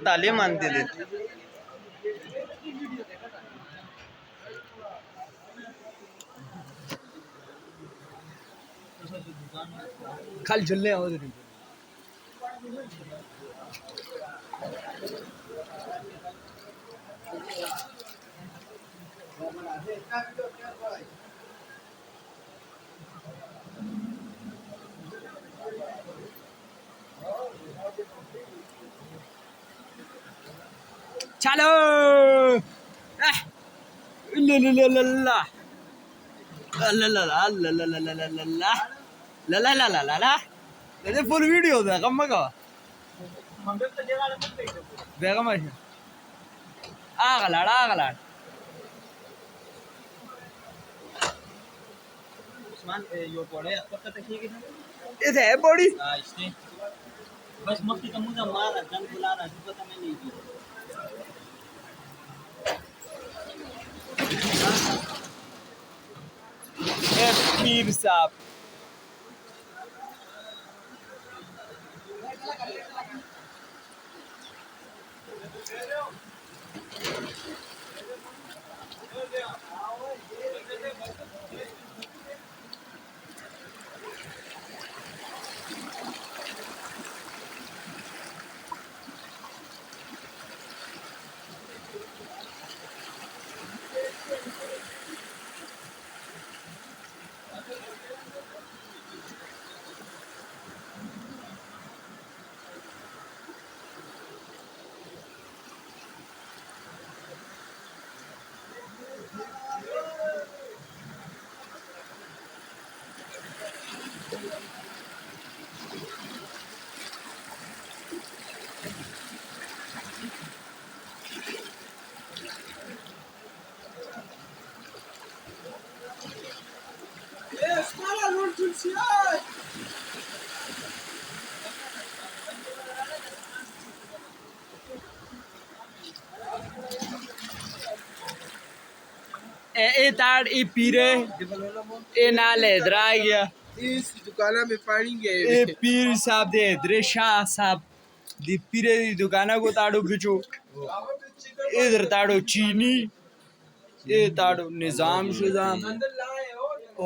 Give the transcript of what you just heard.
तालीम आणते खाली झुलने आवाज रही चलो फुल वीडियो होता कम का बेगम आगलाड उस्मान यो पड़े पत्ता तक इधर है बॉडी इसने बस मक्की का मुझे मारा जन बुला रहा है पता मैं नहीं की पीर साहब ए ताड़ ए पीरे ए नाले इधर आ गया इस दुकाना में पानी गए ए पीर साहब दे इधर शाह साहब दी पीरे दी दुकाना को ताड़ो बिचो इधर ताड़ो चीनी ए ताड़ो निजाम शुजाम